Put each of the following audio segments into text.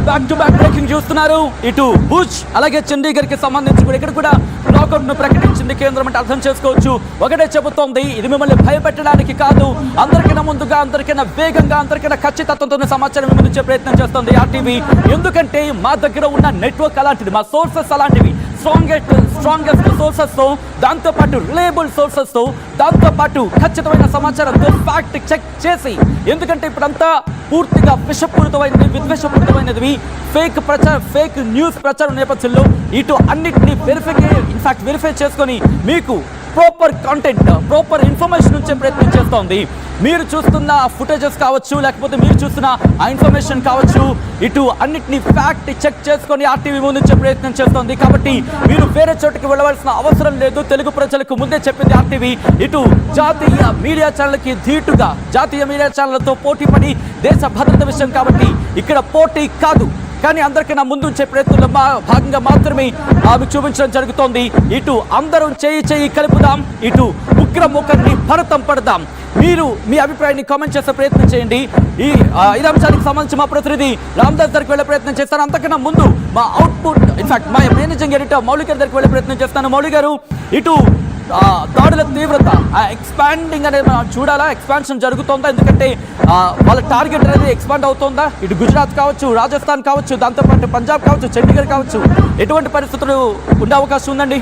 Back to back breaking చూస్తున్నారు. ఇటు భుజ్ అలాగే చండీగఢ్ కి సంబంధించి కూడా ఇక్కడ కూడా లాకౌట్ ను ప్రకటించింది కేంద్రం అంటే అర్థం చేసుకోవచ్చు. ఒకటే చెబుతోంది, ఇది మిమ్మల్ని భయపెట్టడానికి కాదు, అందరికైనా ముందుగా, అందరికైనా వేగంగా, అందరికైనా ఖచ్చితత్వంతో సమాచారం ఇచ్చే ప్రయత్నం చేస్తుంది ఆర్టీవీ. ఎందుకంటే మా దగ్గర ఉన్న నెట్వర్క్ అలాంటిది, మా సోర్సెస్ అలాంటివి, స్ట్రాంగెస్ట్ సోర్సెస్ తో, దాంతో పాటు రిలయబుల్ సోర్సెస్ తో, దాంతో పాటు ఖచ్చితమైన సమాచారంతో ఫ్యాక్ట్ చెక్ చేసి, ఎందుకంటే ఇప్పుడంతా పూర్తిగా విషపూరితమైనది, విద్వేషపూరితమైనది, ఫేక్ న్యూస్ ప్రచారం నేపథ్యంలో ఇటు అన్నిటినీ వెరిఫై చేసుకొని మీకు ప్రాపర్ కంటెంట్, ప్రాపర్ ఇన్ఫర్మేషన్ ఉంచే ప్రయత్నం చేస్తోంది. మీరు చూస్తున్న ఫుటేజెస్ కావచ్చు, లేకపోతే మీరు చూస్తున్న ఆ ఇన్ఫర్మేషన్ కావచ్చు, ఇటు అన్నిటినీ ఫ్యాక్ట్ చెక్ చేసుకొని ఆర్టీవీ ముందుంచే ప్రయత్నం చేస్తోంది. కాబట్టి మీరు వేరే చోటుకి వెళ్ళవలసిన అవసరం లేదు. తెలుగు ప్రజలకు ముందే చెప్పింది ఆర్టీవీ. ఇటు జాతీయ మీడియా ఛానల్కి ధీటుగా, జాతీయ మీడియా ఛానళ్లతో పోటీ పడి దేశ భద్రత విషయం కాబట్టి ఇక్కడ పోటీ కాదు, కానీ అందరికైనా ముందుంచే ప్రయత్నంలో భాగంగా మాత్రమే ఆమె చూపించడం జరుగుతోంది. ఇటు అందరం చేయి కలుపుదాం, ఇటు ఉగ్రముఖాన్ని భరతం పడదాం. మీరు మీ అభిప్రాయాన్ని కామెంట్ చేసే ప్రయత్నం చేయండి. ఈ అంశానికి సంబంధించి మా ప్రతినిధి రామదాస్ దగ్గరికి వెళ్ళే ప్రయత్నం చేస్తాను. అంతకన్నా ముందు మా అవుట్పుట్, ఇన్ఫాక్ట్ మా మేనేజింగ్ ఎడిటర్ మౌలి గారి దగ్గరికి వెళ్ళే ప్రయత్నం చేస్తాను. మౌలి గారు, ఇటు దాడుల తీవ్రత ఎక్స్పాండింగ్ అనేది మనం చూడాలా, ఎక్స్పాన్షన్ జరుగుతుందా? ఎందుకంటే వాళ్ళ టార్గెట్ అనేది ఎక్స్పాండ్ అవుతుందా? ఇటు గుజరాత్ కావచ్చు, రాజస్థాన్ కావచ్చు, దాంతోపాటు పంజాబ్ కావచ్చు, చండీగఢ్ కావచ్చు, ఎటువంటి పరిస్థితులు ఉండే అవకాశం ఉందండి?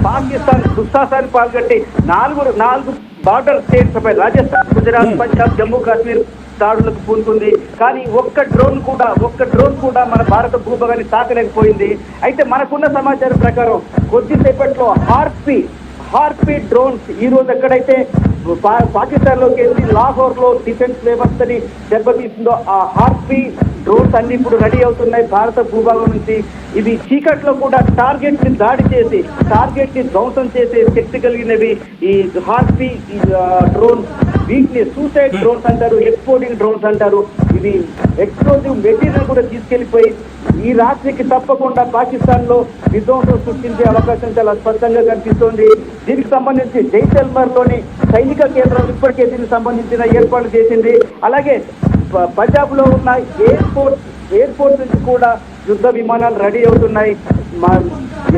పాకిస్తాన్ దుస్సాహసాన్ని పాల్గొట్టి నాలుగు బార్డర్ స్టేట్స్ పై రాజస్థాన్, గుజరాత్, పంజాబ్, జమ్మూ కాశ్మీర్ దాడులకు పూనుకుంది. కానీ ఒక్క డ్రోన్ కూడా మన భారత భూభాగాన్ని తాకలేకపోయింది. అయితే మనకున్న సమాచారం ప్రకారం కొద్దిసేపట్లో హార్పీ డ్రోన్స్ ఈ రోజు ఎక్కడైతే పాకిస్తాన్ లోకి వెళ్ళి లాహోర్ లో డిఫెన్స్ వ్యవస్థని దెబ్బతీసిందో ఆ హార్పీ డ్రోన్స్ అన్ని ఇప్పుడు రెడీ అవుతున్నాయి భారత భూభాగం నుంచి. ఇవి చీకట్లో కూడా టార్గెట్ ని దాడి చేసి, టార్గెట్ ని ధ్వంసం చేసే శక్తి కలిగినవి ఈ హార్పీ డ్రోన్స్. వీటిని సూసైడ్ డ్రోన్స్ అంటారు, ఎక్స్ప్లోడింగ్ డ్రోన్స్ అంటారు. ఇవి ఎక్స్ప్లోజివ్ మెటీరియల్ కూడా తీసుకెళ్లిపోయి ఈ రాత్రికి తప్పకుండా పాకిస్తాన్ లో విధ్వంసం సృష్టించే అవకాశం చాలా స్పష్టంగా కనిపిస్తోంది. దీనికి సంబంధించి జైసల్మర్ లోని సైనిక కేంద్రం ఇప్పటికే దీనికి సంబంధించిన ఏర్పాట్లు చేసింది. అలాగే పంజాబ్ లో ఉన్న ఎయిర్పోర్ట్ నుంచి కూడా యుద్ధ విమానాలు రెడీ అవుతున్నాయి.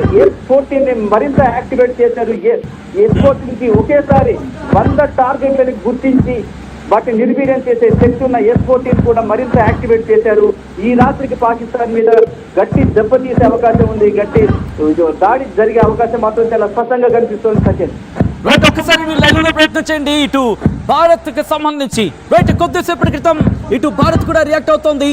ఎయిర్-14 మరింత యాక్టివేట్ చేశారు. ఎయిర్-14 ఒకేసారి 100 టార్గెట్లను గుర్తించి వాటిని నిర్వీర్యం చేసే శక్తి ఉన్న ఎస్-14 కూడా మరింత యాక్టివేట్ చేశారు. ఈ రాత్రికి పాకిస్తాన్ మీద గట్టి దెబ్బతీసే అవకాశం ఉంది, గట్టి దాడి జరిగే అవకాశం మాత్రం చాలా స్పష్టంగా కనిపిస్తోంది. సచిన్, ఒక్కసారి ప్రయత్నం చేయండి. ఇటు భారత్ కి సంబంధించి కొద్దిసేపటి క్రితం ఇటు భారత్ కూడా రియాక్ట్ అవుతోంది.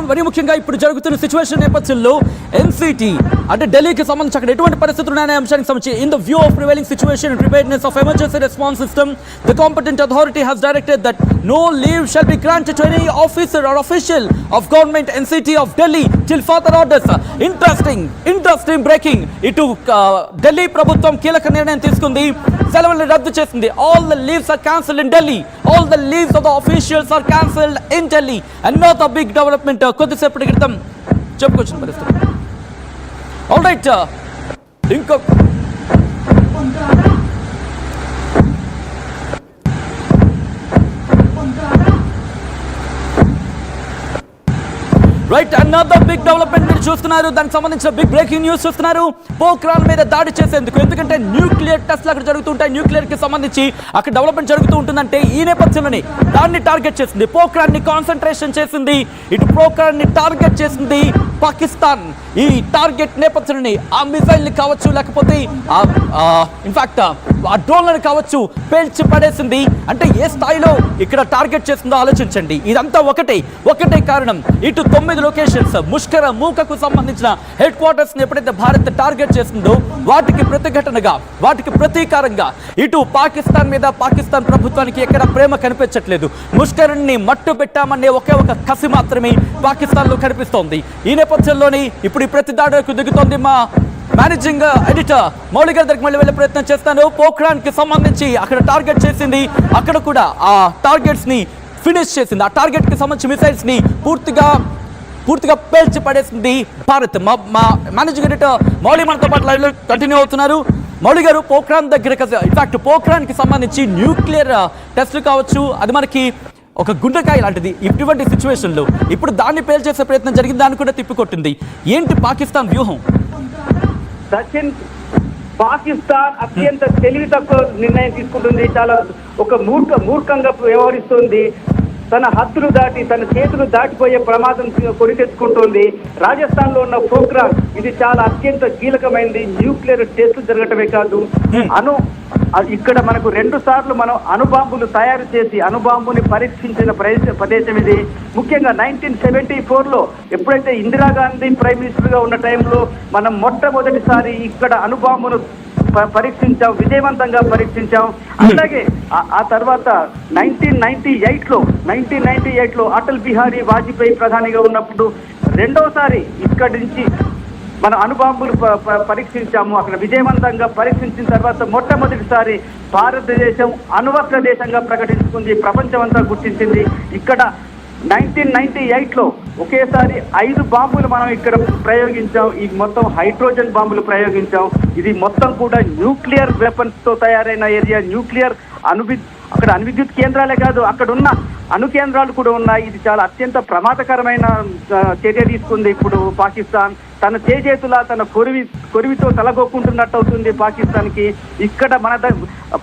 మరి ముఖ్యంగా ఇప్పుడు జరుగుతున్న సిచ్యువేషన్ నేపథ్యంలో ఎన్సిటి అంటే ఢిల్లీకి సంబంధించి అక్కడ ఎటువంటి పరిస్థితులు ఉన్నాయనే అంశానికి సంబంధించి in the view of prevailing situation and preparedness of emergency response system, the competent authority has directed that no leave shall be granted to any officer or official of government NCT of Delhi till further orders. Interesting breaking. ఇటు ఢిల్లీ ప్రభుత్వం కీలక నిర్ణయం తీసుకుంది, సెలవులను రద్దు చేసింది. All the leaves are cancelled in Delhi. All the leaves of the officials are cancelled in Delhi. Another big development. కొద్దిసేపటి క్రితం చెప్పుకొచ్చిన పరిస్థితి. All right. ఇంకో రైట్, అనదర్ బిగ్ డెవలప్మెంట్ మీరు చూస్తున్నారు. దానికి సంబంధించిన బిగ్ బ్రేకింగ్ న్యూస్ చూస్తున్నారు. పోఖ్రాన్ మీద దాడి చేసేందుకు, ఎందుకంటే న్యూక్లియర్ టెస్ట్లు అక్కడ జరుగుతుంటాయి, న్యూక్లియర్ కి సంబంధించి అక్కడ డెవలప్మెంట్ జరుగుతూ ఉంటుందంటే ఈ నేపథ్యంలోనే దాన్ని టార్గెట్ చేసింది, పోఖ్రాన్ ని కాన్సన్ట్రేషన్ చేసింది, ఇటు పోఖ్రాన్ ని టార్గెట్ చేసింది పాకిస్తాన్. ఈ టార్గెట్ నేపథ్యంలోనే ఆ మిసైల్ ని కావచ్చు, లేకపోతే ఇన్ఫాక్ట్ ఆ డ్రోన్లను కావచ్చు పేల్చి పడేసింది. అంటే ఏ స్థాయిలో ఇక్కడ టార్గెట్ చేసిందో ఆలోచించండి. ఇదంతా ఒకటే కారణం. ఇటు 9 లొకేషన్స్ ముష్కర మూకకు సంబంధించిన హెడ్ క్వార్టర్స్ ని ఎప్పుడైతే భారత్ టార్గెట్ చేసిందో వాటికి ప్రతిఘటనగా, వాటికి ప్రతీకారంగా ఇటు పాకిస్తాన్ మీద, పాకిస్తాన్ ప్రభుత్వానికి ఎక్కడ ప్రేమ కనిపించట్లేదు. ముష్కరుణ్ణి మట్టు పెట్టామనే ఒకే ఒక కసి మాత్రమే పాకిస్తాన్ లో కనిపిస్తోంది. ఈ నేపథ్యంలోనే ఇప్పుడు ఈ ప్రతి దాడులకు దిగుతోంది మా మేనేజింగ్ ఎడిటర్ మౌలి గారి దగ్గరికి మళ్ళీ వెళ్ళే ప్రయత్నం చేస్తాను. పోఖ్రాన్ కి సంబంధించి అక్కడ టార్గెట్ చేసింది, అక్కడ కూడా ఆ టార్గెట్స్ ని ఫినిష్ చేసింది. ఆ టార్గెట్ కి సంబంధించి మిసైల్స్ ని పూర్తిగా పేల్చి పడేసింది భారత్. మా మేనేజింగ్ ఎడిటర్ మౌలి మనతో పాటు లైవ్ లో కంటిన్యూ అవుతున్నారు. మౌలి గారు, పోఖ్రాన్ దగ్గర, ఇన్ఫాక్ట్ పోఖ్రాన్ కి సంబంధించి న్యూక్లియర్ టెస్ట్లు కావచ్చు, అది మనకి ఒక గుండెకాయ లాంటిది ఇటువంటి సిచ్యువేషన్లో ఇప్పుడు దాన్ని పేల్చేసే ప్రయత్నం జరిగింది, దాన్ని కూడా తిప్పికొట్టింది. ఏంటి పాకిస్తాన్ వ్యూహం? సచిన్, పాకిస్తాన్ అత్యంత తెలివి తక్కువ నిర్ణయం తీసుకుంటుంది. చాలా ఒక మూర్ఖంగా వ్యవహరిస్తుంది. తన హద్దులు దాటి తన చేతులు దాటిపోయే ప్రమాదం కొని తెచ్చుకుంటుంది. రాజస్థాన్ లో ఉన్న పోఖ్రాన్ ఇది చాలా అత్యంత కీలకమైనది. న్యూక్లియర్ టెస్టులు జరగటమే కాదు, ఇక్కడ మనకు 2 సార్లు మనం అణుబాంబులు తయారు చేసి అణుబాంబుని పరీక్షించిన ప్రదేశం ఇది. ముఖ్యంగా 1974లో ఎప్పుడైతే ఇందిరాగాంధీ ప్రైమ్ మినిస్టర్ గా ఉన్న టైంలో మనం మొట్టమొదటిసారి ఇక్కడ అణుబాంబును పరీక్షించాం, విజయవంతంగా పరీక్షించాం. అలాగే ఆ తర్వాత 1998లో అటల్ బిహారీ వాజ్పేయి ప్రధానిగా ఉన్నప్పుడు రెండోసారి ఇక్కడి నుంచి మన అణుబాంబులు పరీక్షించాము. అక్కడ విజయవంతంగా పరీక్షించిన తర్వాత మొట్టమొదటిసారి భారతదేశం అణువస్త్ర దేశంగా ప్రకటించుకుంది, ప్రపంచం అంతా గుర్తించింది. ఇక్కడ 1998లో ఒకేసారి 5 బాంబులు మనం ఇక్కడ ప్రయోగించాం. ఈ మొత్తం హైడ్రోజన్ బాంబులు ప్రయోగించాం. ఇది మొత్తం కూడా న్యూక్లియర్ వెపన్స్ తో తయారైన ఏరియా. న్యూక్లియర్ అక్కడ అణువిద్యుత్ కేంద్రాలే కాదు, అక్కడ ఉన్న అణు కేంద్రాలు కూడా ఉన్నాయి. ఇది చాలా అత్యంత ప్రమాదకరమైన చర్య తీసుకుంది ఇప్పుడు పాకిస్తాన్. తన చేతుల తన కొరివితో తలగొక్కుంటున్నట్టు అవుతుంది పాకిస్తాన్ కి. ఇక్కడ మన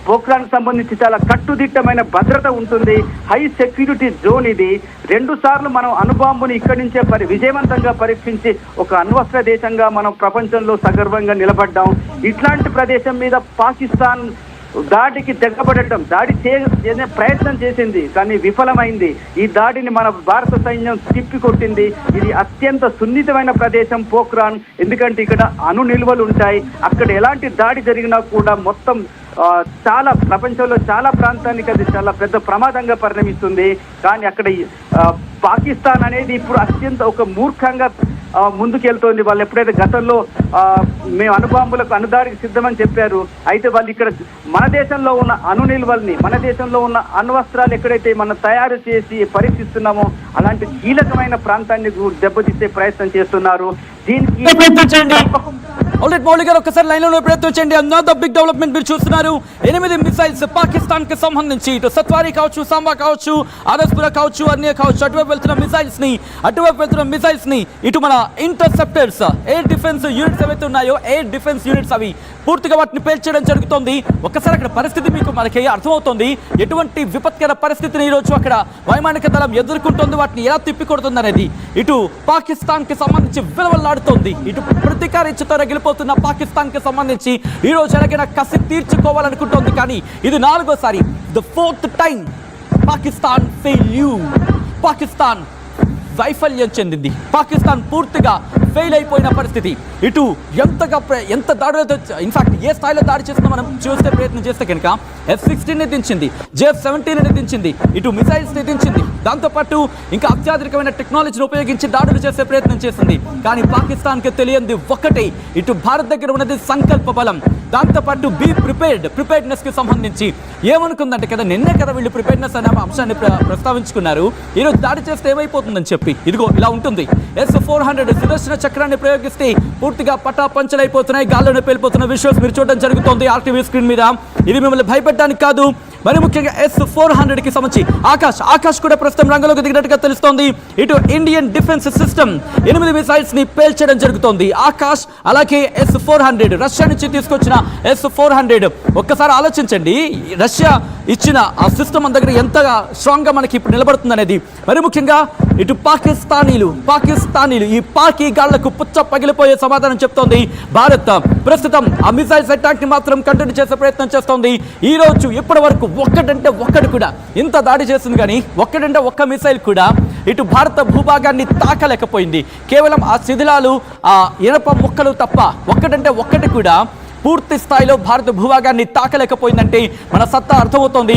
పోఖ్రాన్ సంబంధించి చాలా కట్టుదిట్టమైన భద్రత ఉంటుంది. హై సెక్యూరిటీ జోన్ ఇది. 2 సార్లు మనం అణుబాంబుని ఇక్కడి నుంచే విజయవంతంగా పరీక్షించి ఒక అణ్వస్త్ర దేశంగా మనం ప్రపంచంలో సగర్వంగా నిలబడ్డాం. ఇట్లాంటి ప్రదేశం మీద పాకిస్తాన్ దాడికి తెగబడటం, దాడి చేసే ప్రయత్నం చేసింది కానీ విఫలమైంది. ఈ దాడిని మన భారత సైన్యం తిప్పికొట్టింది. ఇది అత్యంత సున్నితమైన ప్రదేశం పోఖ్రాన్, ఎందుకంటే ఇక్కడ అణు నిల్వలు ఉంటాయి. అక్కడ ఎలాంటి దాడి జరిగినా కూడా మొత్తం చాలా ప్రపంచంలో చాలా ప్రాంతానికి అది చాలా పెద్ద ప్రమాదంగా పరిణమిస్తుంది. కానీ అక్కడ పాకిస్తాన్ అనేది ఇప్పుడు అత్యంత ఒక మూర్ఖంగా ముందుకెళ్తోంది. వాళ్ళు ఎప్పుడైతే గతంలో మేము అణుబాంబులకు అణుదాడికి సిద్ధమని చెప్పారు, అయితే వాళ్ళు ఇక్కడ మన దేశంలో ఉన్న అణు నిల్వల్ని, మన దేశంలో ఉన్న అణ్వస్త్రాలు ఎక్కడైతే మనం తయారు చేసి పరీక్షిస్తున్నామో అలాంటి కీలకమైన ప్రాంతాన్ని దెబ్బతీసే ప్రయత్నం చేస్తున్నారు. దీనికి మౌలి గారు ఒక్కసారి లైన్ లో ప్రయత్నం చేయండి. అన్నదర్ బిగ్ డెవలప్మెంట్ మీరు చూస్తున్నారు. 8 మిసైల్స్ పాకిస్తాన్ కి సంబంధించి, ఇటు సత్వారి కావచ్చు, సాంబా కావచ్చు, ఆర్ఎస్పుర కావచ్చు, అన్య కావచ్చు, అటువైపు వెళ్తున్న మిసైల్స్ ని ఇటు మన ఇంటర్సెప్టర్స్ ఎయిర్ డిఫెన్స్ యూనిట్స్ ఏవైతే ఉన్నాయో, ఎయిర్ డిఫెన్స్ యూనిట్స్ అవి పూర్తిగా వాటిని పేల్చేయడం జరుగుతోంది. ఒక్కసారి అక్కడ పరిస్థితి మీకు మనకి అర్థమవుతుంది. ఎటువంటి విపత్కర పరిస్థితిని ఈ రోజు అక్కడ వైమానిక దళం ఎదుర్కొంటోంది, వాటిని ఎలా తిప్పికొడుతుంది అనేది ఇటు పాకిస్తాన్ కి సంబంధించి విలువలాడుతోంది. ఇటు ప్రతీకారీచ్ఛతో రగిలిపోతున్న పాకిస్తాన్ కి సంబంధించి ఈ రోజు ఎలాగైనా కసి తీర్చుకోవాలనుకుంటోంది. కానీ ఇది 4వ సారి, the 4th time Pakistan Pakistan వైఫల్యం చెందింది. పాకిస్తాన్ పూర్తిగా ఫెయిల్ అయిపోయిన పరిస్థితి. ఇటు ఎంత దాడులతో, ఇన్ఫాక్ట్ ఏ స్థాయిలో దాడి చేస్తుందో మనం చూస్తే ప్రయత్నం చేస్తే కనుక F-16ని దించింది, JF-17ని దించింది, ఇటు మిసైల్స్ని దించింది. దాంతోపాటు ఇంకా అత్యాధునికమైన టెక్నాలజీని ఉపయోగించి దాడులు చేసే ప్రయత్నం చేసింది. కానీ పాకిస్తాన్కి తెలియంది ఒక్కటే, ఇటు భారత్ దగ్గర ఉన్నది సంకల్ప బలం. దాంతోపాటు బీ ప్రిపేర్డ్నెస్ కి సంబంధించి ఏమనుకుందంటే కదా, నిన్నే కదా వీళ్ళు ప్రిపేర్డ్నెస్ అనే అంశాన్ని ప్రస్తావించుకున్నారు. ఈరోజు దాడి చేస్తే ఏమైపోతుందని చెప్పి ఇదిగో ఇలా ఉంటుంది. S-400 సుదర్శన చక్రాన్ని ప్రయోగిస్తే పూర్తిగా పటాపంచలైపోతున్నాయి, గాల్లోనే పేలిపోతున్న విజువల్స్ మీరు చూడడం జరుగుతుంది RTV స్క్రీన్ మీద. ఇది మిమ్మల్ని భయపెట్టడానికి కాదు, మరి ముఖ్యంగా S-400కి సంబంధించి ఆకాష్ కూడా ప్రస్తుతం రంగంలోకి దిగినట్టుగా తెలుస్తోంది. ఇటు ఇండియన్ డిఫెన్స్ సిస్టమ్ 8 మిసైల్స్ ని పేల్చడం జరుగుతోంది. ఆకాష్ అలాగే S-400, రష్యా నుంచి తీసుకొచ్చిన S-400. ఒక్కసారి ఆలోచించండి, రష్యా ఇచ్చిన ఆ సిస్టమ్ మన దగ్గర ఎంతగా స్ట్రాంగ్ గా మనకి ఇప్పుడు నిలబడుతుంది అనేది. మరి ముఖ్యంగా ఇటు పాకిస్తానీలు ఈ పాకి గాళ్లకు పుచ్చ పగిలిపోయే సమాధానం చెప్తోంది భారత్. ప్రస్తుతం ఆ మిసైల్స్ అటాక్ ని మాత్రం కంటిన్యూ చేసే ప్రయత్నం చేస్తోంది. ఈ రోజు ఇప్పటి వరకు ఒక్కటి కూడా ఇంత దాడి చేసింది, కానీ ఒక్క మిసైల్ కూడా ఇటు భారత భూభాగాన్ని తాకలేకపోయింది. కేవలం ఆ శిథిలాలు, ఆ ఇనప ముక్కలు తప్ప ఒక్కటి కూడా పూర్తి స్థాయిలో భారత భూభాగాన్ని తాకలేకపోయిందంటే మన సత్తా అర్థమవుతోంది.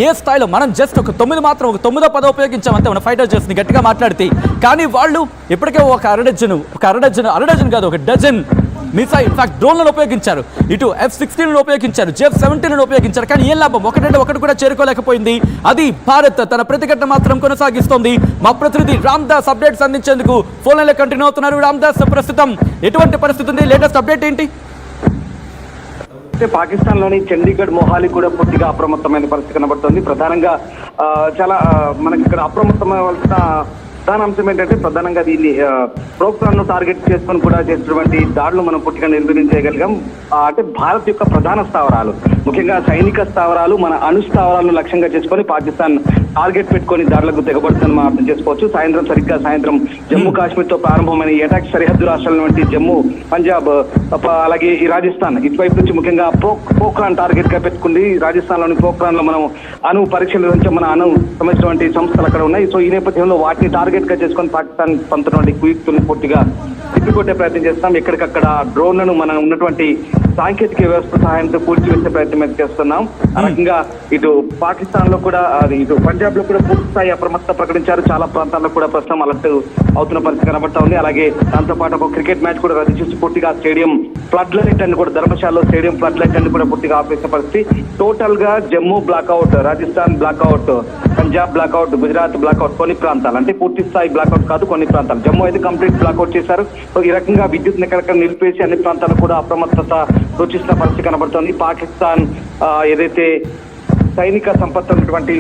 ఏ స్థాయిలో మనం జస్ట్ ఒక 9 మాత్రం, ఒక 9వ 10వ ఉపయోగించామంటే మన ఫైటర్ జెట్స్ని గట్టిగా మాట్లాడితే, కానీ వాళ్ళు ఇప్పటికే ఒక అరడజన్ కాదు, ఒక డజన్ మిసైల్, ఇన్ఫాక్ట్ డ్రోన్లను ఉపయోగించారు, ఇటు F-16లను ఉపయోగించారు, JF-17లను ఉపయోగించారు. కానీ ఏం లాభం, ఒకటి కూడా చేరుకోలేకపోయింది. అది భారత్ తన ప్రతిఘటన మాత్రం కొనసాగిస్తోంది. మా ప్రతినిధి రామ్ దాస్ అప్డేట్స్ అందించేందుకు ఫోన్ లైన్లో కంటిన్యూ అవుతున్నారు. రామ్ దాస్, ప్రస్తుతం ఎటువంటి పరిస్థితి ఉంది, లేటెస్ట్ అప్డేట్ ఏంటి? అయితే పాకిస్తాన్ లోని చండీగఢ్ మొహాలి కూడా పూర్తిగా అప్రమత్తమైన పరిస్థితి కనబడుతుంది. ప్రధానంగా చాలా మనకి ఇక్కడ అప్రమత్తమవలసిన ప్రధాన అంశం ఏంటంటే ప్రధానంగా దీన్ని ప్రోగ్రామ్ ను టార్గెట్ చేసుకొని కూడా చేసినటువంటి దాడులు మనం పూర్తిగా నిర్వహించగలిగాం. అంటే భారత్ యొక్క ప్రధాన స్థావరాలు, ముఖ్యంగా సైనిక స్థావరాలు, మన అణు స్థావరాలను లక్ష్యంగా చేసుకొని పాకిస్తాన్ టార్గెట్ పెట్టుకొని దాడులకు తెగబడుతుందని మనం అర్థం చేసుకోవచ్చు. సాయంత్రం జమ్మూ కాశ్మీర్ తో ప్రారంభమైన ఈ అటాక్ సరిహద్దు రాష్ట్రాల వంటి జమ్మూ, పంజాబ్, అలాగే ఈ రాజస్థాన్ ఇటువైపు నుంచి ముఖ్యంగా పోఖ్రాన్ టార్గెట్ గా పెట్టుకుంది. రాజస్థాన్ లోని పోఖ్రాన్ లో మనం అణు పరీక్షలు నిర్వహించే మన అణు సంబంధించినటువంటి సంస్థలు అక్కడ ఉన్నాయి. సో ఈ నేపథ్యంలో వాటిని టార్గెట్ గా చేసుకొని పాకిస్తాన్ పంపినటువంటి కుయుక్తులను పూర్తిగా తిప్పికొట్టే ప్రయత్నం చేస్తాం. ఎక్కడికక్కడ డ్రోన్లను మనం ఉన్నటువంటి సాంకేతిక వ్యవస్థ సహాయంతో కూల్చివేసే ప్రయత్నం చేస్తున్నాం. ఆ రకంగా ఇటు పాకిస్తాన్ లో కూడా ఇటు పంజాబ్ లో కూడా పూర్తి స్థాయి అప్రమత్త ప్రకటించారు. చాలా ప్రాంతాల్లో కూడా ప్రస్తుతం అలర్ట్ అవుతున్న పరిస్థితి కనబడతా ఉంది. అలాగే దాంతో పాటు ఒక క్రికెట్ మ్యాచ్ కూడా రద్దు చేసి పూర్తిగా స్టేడియం ఫ్లడ్ లైట్ అని కూడా ధర్మశాలలో స్టేడియం ఫ్లడ్ లైట్ అని కూడా పూర్తిగా ఆపేసిన పరిస్థితి. టోటల్ గా Jammu blackout, Rajasthan blackout, Punjab blackout, Gujarat blackout, కొన్ని ప్రాంతాలు అంటే పూర్తి స్థాయి బ్లాక్అవుట్ కాదు, కొన్ని ప్రాంతాలు. జమ్మూ అయితే కంప్లీట్ బ్లాక్అవుట్ చేశారు. సో ఈ రకంగా విద్యుత్ ఎక్కడెక్కడ నిలిపేసి అన్ని ప్రాంతాలు కూడా అప్రమత్తత సూచిస్తున్న పరిస్థితి కనబడుతోంది. పాకిస్తాన్ ఏదైతే సైనిక సంపత్తి ఉన్నటువంటి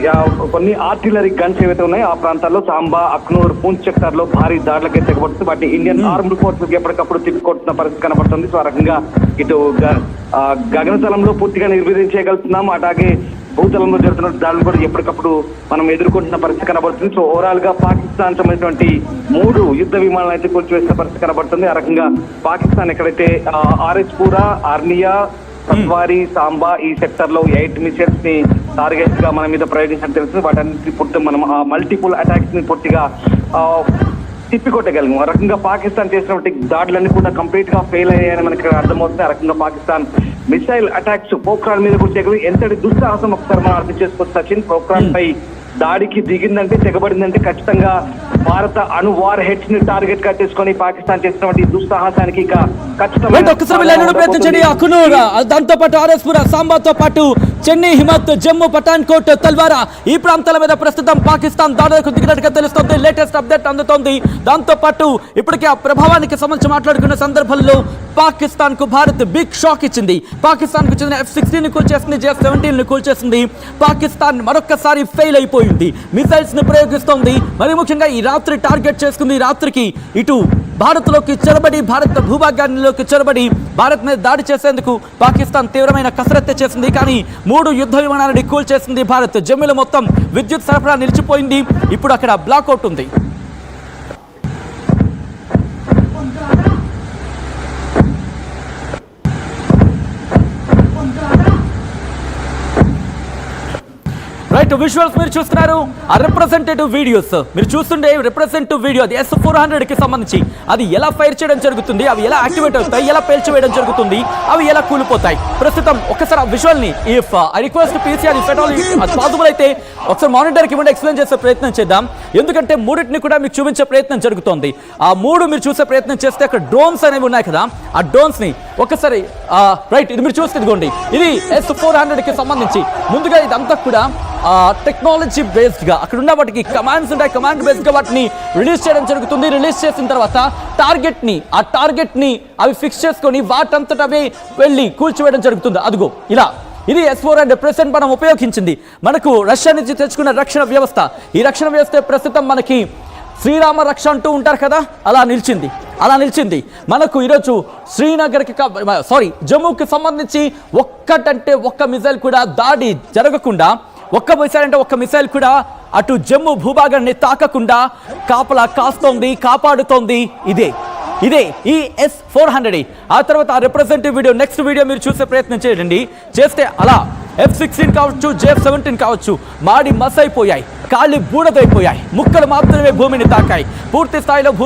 కొన్ని ఆర్టిలరీ గన్స్ ఏవైతే ఉన్నాయో ఆ ప్రాంతాల్లో సాంబా, అఖ్నూర్, పూంచ్ సెక్టార్ లో భారీ దాడులకే తెగబడుతుంది. వాటిని ఇండియన్ ఆర్మ్డ్ ఫోర్సెస్ ఎప్పటికప్పుడు తిప్పికొడుతున్న పరిస్థితి కనబడుతుంది. సో ఆ రకంగా ఇటు గగనతలంలో పూర్తిగా నిర్వహించగలుగుతున్నాం. అలాగే భూతలంలో జరుగుతున్న దాడులు కూడా ఎప్పటికప్పుడు మనం ఎదుర్కొంటున్న పరిస్థితి కనబడుతుంది. సో ఓవరాల్ గా పాకిస్తాన్ సంబంధించినటువంటి 3 యుద్ధ విమానాలు అయితే కూల్చివేసిన పరిస్థితి కనబడుతుంది. ఆ రకంగా పాకిస్తాన్ ఎక్కడైతే ఆర్ఎస్పూరా, ఆర్నియా, సత్వారి, సాంబా ఈ సెక్టర్ లో 8 మిసైల్స్ ని టార్గెట్ గా మన మీద ప్రయోగించినట్టు తెలుస్తుంది. వాటన్నిటి పూర్తి మనం ఆ మల్టిపుల్ అటాక్స్ ని పూర్తిగా తిప్పికొట్టగలిగాం. ఆ రకంగా పాకిస్తాన్ చేసినటువంటి దాడులన్నీ కూడా కంప్లీట్ గా ఫెయిల్ అయ్యాయని మనకి అర్థమవుతుంది. ఆ రకంగా పాకిస్తాన్ మిసైల్ అటాక్స్ పోఖ్రాన్ మీద కూడా ఎంతటి దుస్సాహసం ఒకసారి మనం అర్థం చేసుకోవచ్చు. సచిన్, పోఖ్రాన్ పై దాడికి దిగిందంటే, తెగబడిందంటే ఖచ్చితంగా భారత అణు వార్ హెడ్స్ ని టార్గెట్ గా చేసుకొని పాకిస్తాన్ చేసినటువంటి దుస్సాహసానికి ఇక ఖచ్చితంగా అఖ్నూర్, దాంతో పాటు ఆర్ఎస్పుర, సాంబాతో పాటు చెన్నై, హిమత్, జమ్మూ, పఠాన్కోట్, తల్వారా ఈ ప్రాంతాల మీద ప్రస్తుతం పాకిస్తాన్ దాడులకు దిగినట్టుగా తెలుస్తోంది. లేటెస్ట్ అప్డేట్ అందుతోంది. దాంతో పాటు ఇప్పటికే ఆ ప్రభావానికి సంబంధించి మాట్లాడుకున్న సందర్భంలో పాకిస్తాన్ కు భారత్ బిగ్ షాక్ ఇచ్చింది. పాకిస్తాన్ కు చెందిన F-16 ని కూల్చేసింది, J-17 ని కూల్చేసింది. పాకిస్తాన్ మరొక్కసారి ఫెయిల్ అయిపోయింది. మిసైల్స్ ని ప్రయోగిస్తోంది. మరి ముఖ్యంగా ఈ రాత్రి టార్గెట్ చేసుకుంది. ఈ రాత్రికి ఇటు భారత్ లోకి చొరబడి, భారత భూభాగాల్లోకి చొరబడి భారత్ మీద దాడి చేసేందుకు పాకిస్తాన్ తీవ్రమైన కసరత్తు చేసింది. కానీ 3 యుద్ధ విమానాలని కూల్చేసింది భారత్. జమ్మూలో మొత్తం విద్యుత్ సరఫరా నిలిచిపోయింది. ఇప్పుడు అక్కడ బ్లాక్అవుట్ ఉంది. రైట్, విజువల్స్ మీరు చూస్తున్నారు. ఆ రిప్రజెంటేటివ్ వీడియోస్ మీరు చూస్తుండే రిప్రజెంటేటివ్ వీడియో అది S-400 కి సంబంధించి అది ఎలా ఫైర్ చేయడం జరుగుతుంది, అవి ఎలా యాక్టివేట్ అవుతాయి, ఎలా పేల్చివేయడం జరుగుతుంది, అవి ఎలా కూలిపోతాయి. ప్రస్తుతం ఒకసారి ఆ విజువల్ ని if I request PCR if at all అది పాసిబుల్ అయితే ఒకసారి మానిటర్కి ఇవ్వండి, ఎక్స్ప్లెయిన్ చేసే ప్రయత్నం చేద్దాం. ఎందుకంటే 3టిని కూడా మీకు చూపించే ప్రయత్నం జరుగుతోంది. ఆ 3 మీరు చూసే ప్రయత్నం చేస్తే అక్కడ డ్రోన్స్ అనేవి ఉన్నాయి కదా, ఆ డ్రోన్స్ ని ఒకసారి రైట్ ఇది మీరు చూస్తే ఇదిగోండి, ఇది S-400 కి సంబంధించి ముందుగా ఇదంతా కూడా టెక్నాలజీ బేస్డ్ గా అక్కడ ఉన్న వాటికి కమాండ్స్ ఉంటాయి. కమాండ్ బేస్డ్ గా వాటిని రిలీజ్ చేయడం జరుగుతుంది. రిలీజ్ చేసిన తర్వాత ఆ టార్గెట్ ని అవి ఫిక్స్ చేసుకొని వాటంతట అవే వెళ్ళి కూల్చివేయడం జరుగుతుంది. అదిగో ఇలా ఇది S-400 ప్రెసెంట్ మనం ఉపయోగించింది. మనకు రష్యా నుంచి తెచ్చుకున్న రక్షణ వ్యవస్థ. ఈ రక్షణ వ్యవస్థ ప్రస్తుతం మనకి శ్రీరామ రక్ష అంటూ ఉంటారు కదా, అలా నిలిచింది. మనకు ఈరోజు జమ్మూకి సంబంధించి ఒక్క మిసైల్ కూడా దాడి జరగకుండా, ఒక్క మిసైల్ కూడా అటు జమ్మూ భూభాగాన్ని తాకకుండా కాపలా కాస్తోంది, కాపాడుతోంది. ఇదే ఈ S-400. ఆ తర్వాత ఆ రిప్రజెంటేటివ్ వీడియో నెక్స్ట్ వీడియో మీరు చూసే ప్రయత్నం చేస్తే అలా F-16 కావచ్చు, J-17 కావచ్చు, మాడి మసైపోయాయి, కాలి బూడదైపోయాయి, ముక్కలు మాత్రమే భూమిని తాకాయి. పూర్తి స్థాయిలో భూమి